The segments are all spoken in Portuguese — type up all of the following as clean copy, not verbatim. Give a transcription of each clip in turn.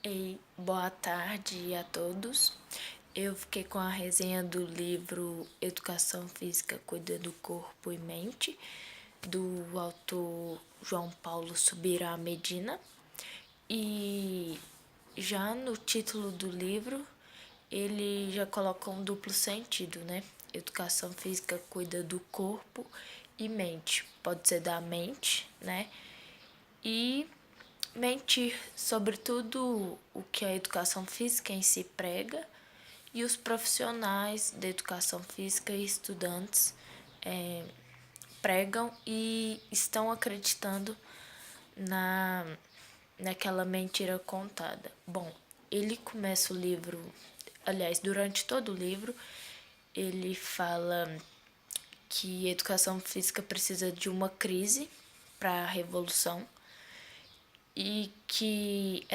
Ei, boa tarde a todos. Eu fiquei com a resenha do livro Educação Física Cuida do Corpo e Mente, do autor João Paulo Subirá Medina. E já no título do livro, ele já coloca um duplo sentido, né? Educação Física cuida do corpo e mente. Pode ser da mente, né? E mentir sobre tudo o que a educação física em si prega e os profissionais da educação física e estudantes pregam e estão acreditando na naquela mentira contada. Bom, ele começa o livro, aliás, durante todo o livro, ele fala que a educação física precisa de uma crise para a revolução e que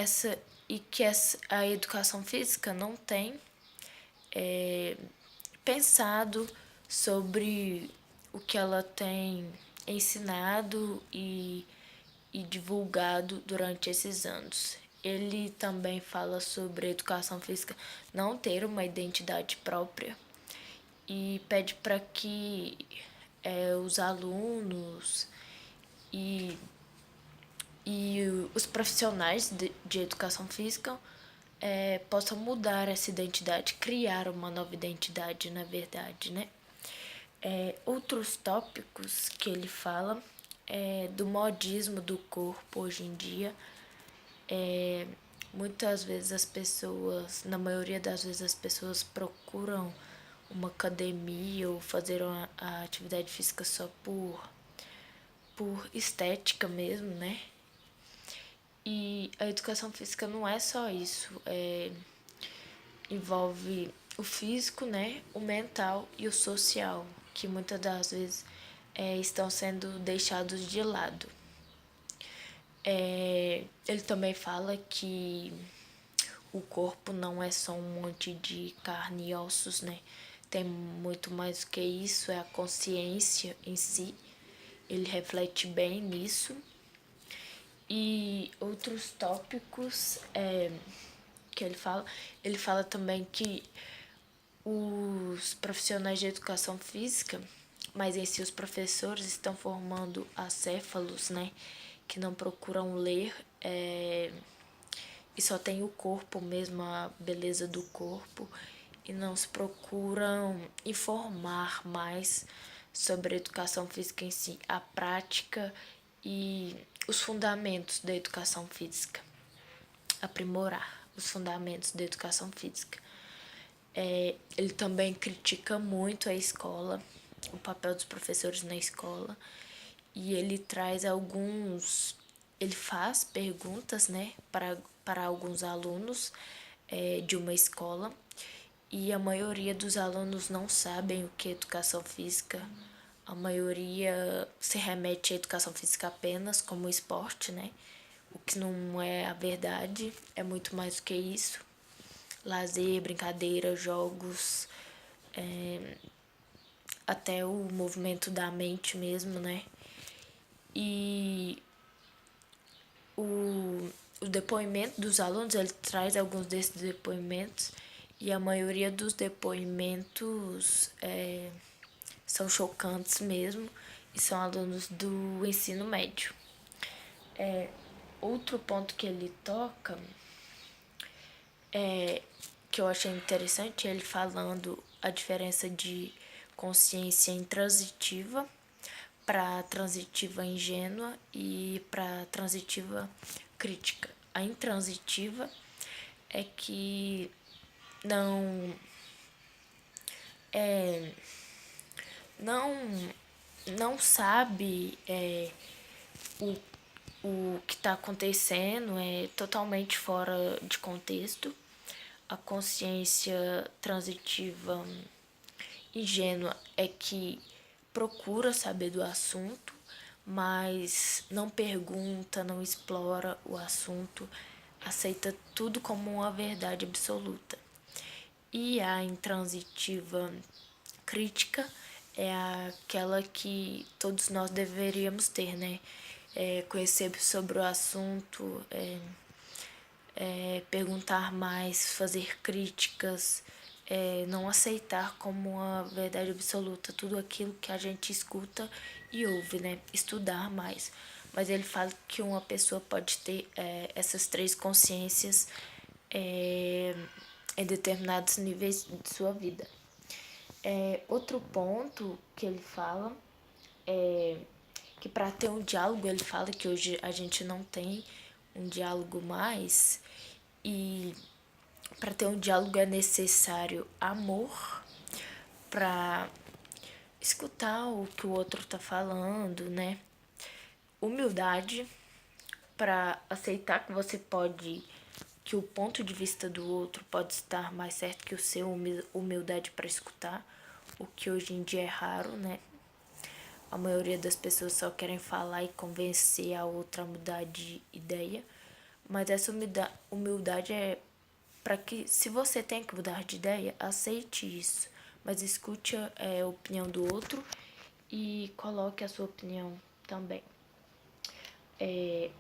a educação física não tem pensado sobre o que ela tem ensinado e divulgado durante esses anos. Ele também fala sobre a educação física não ter uma identidade própria e pede para que os alunos e os profissionais de educação física possam mudar essa identidade, criar uma nova identidade, na verdade, né? Outros tópicos que ele fala é do modismo do corpo hoje em dia. Muitas vezes as pessoas, na maioria das vezes as pessoas procuram uma academia ou fazer a atividade física só por estética mesmo, né? E a educação física não é só isso, envolve o físico, né, o mental e o social, que muitas das vezes estão sendo deixados de lado. Ele também fala que o corpo não é só um monte de carne e ossos, né? Tem muito mais do que isso, é a consciência em si. Ele reflete bem nisso. E outros tópicos que ele fala também que os profissionais de educação física, mas em si os professores estão formando acéfalos, né, que não procuram ler e só tem o corpo mesmo, a beleza do corpo, e não se procuram informar mais sobre a educação física em si, a prática e os fundamentos da educação física, aprimorar os fundamentos da educação física. Ele também critica muito a escola, o papel dos professores na escola, e ele traz alguns. Ele faz perguntas, né, para alguns alunos de uma escola, e a maioria dos alunos não sabem o que é educação física. A maioria se remete à educação física apenas como esporte, né? O que não é a verdade, é muito mais do que isso. Lazer, brincadeira, jogos, até o movimento da mente mesmo, né? E o depoimento dos alunos, ele traz alguns desses depoimentos e a maioria dos depoimentos são chocantes mesmo e são alunos do ensino médio. Outro ponto que ele toca que eu achei interessante, ele falando a diferença de consciência intransitiva para transitiva ingênua e para transitiva crítica. A intransitiva é que não é, não não sabe o, o que está acontecendo, é totalmente fora de contexto. A consciência transitiva ingênua é que procura saber do assunto, mas não pergunta, não explora o assunto, aceita tudo como uma verdade absoluta. E a intransitiva crítica é aquela que todos nós deveríamos ter, né? Conhecer sobre o assunto, perguntar mais, fazer críticas, não aceitar como uma verdade absoluta tudo aquilo que a gente escuta e ouve, né? Estudar mais. Mas ele fala que uma pessoa pode ter essas três consciências em determinados níveis de sua vida. Outro ponto que ele fala é que para ter um diálogo, ele fala que hoje a gente não tem um diálogo mais, e para ter um diálogo é necessário amor para escutar o que o outro tá falando, né? Humildade para aceitar que você pode, que o ponto de vista do outro pode estar mais certo que o seu, humildade para escutar, o que hoje em dia é raro, né? A maioria das pessoas só querem falar e convencer a outra a mudar de ideia, mas essa humildade é para que, se você tem que mudar de ideia, aceite isso, mas escute a opinião do outro e coloque a sua opinião também.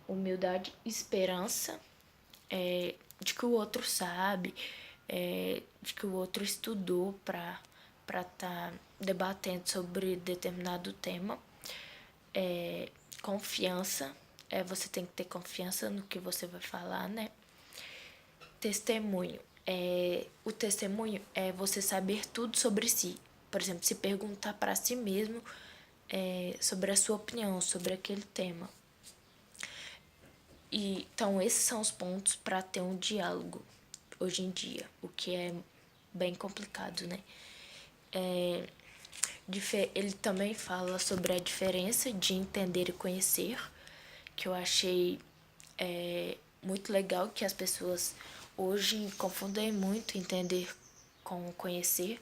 Humildade, esperança, de que o outro sabe, de que o outro estudou para estar debatendo sobre determinado tema. Confiança, você tem que ter confiança no que você vai falar, né? Testemunho, o testemunho é você saber tudo sobre si. Por exemplo, se perguntar para si mesmo sobre a sua opinião, sobre aquele tema. Então, esses são os pontos para ter um diálogo hoje em dia, o que é bem complicado, né? Ele também fala sobre a diferença de entender e conhecer, que eu achei muito legal, que as pessoas hoje confundem muito entender com conhecer.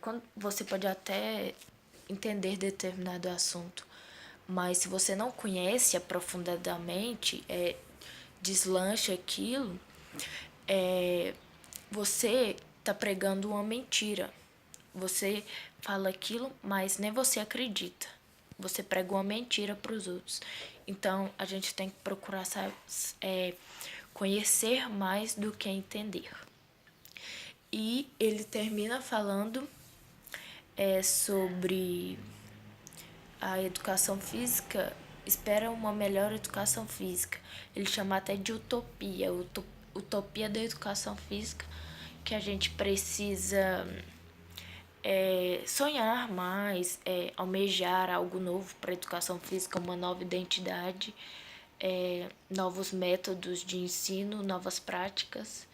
Quando você pode até entender determinado assunto, mas se você não conhece aprofundadamente, deslancha aquilo, você está pregando uma mentira. Você fala aquilo, mas nem você acredita. Você prega uma mentira para os outros. Então, a gente tem que procurar conhecer mais do que entender. E ele termina falando sobre a educação física, espera uma melhor educação física. Ele chama até de utopia, utopia da educação física, que a gente precisa sonhar mais, almejar algo novo para a educação física, uma nova identidade, novos métodos de ensino, novas práticas,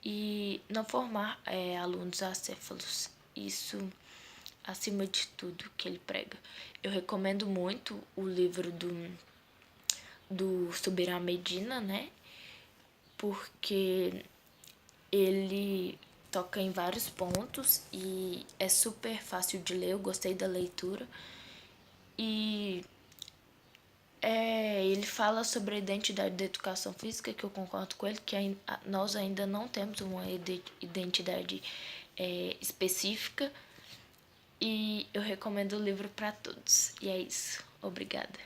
e não formar alunos acéfalos. Isso acima de tudo que ele prega. Eu recomendo muito o livro do Subirá Medina, né? Porque ele toca em vários pontos e é super fácil de ler, eu gostei da leitura. E ele fala sobre a identidade da educação física, que eu concordo com ele, que nós ainda não temos uma identidade específica. E eu recomendo o livro para todos. E é isso. Obrigada.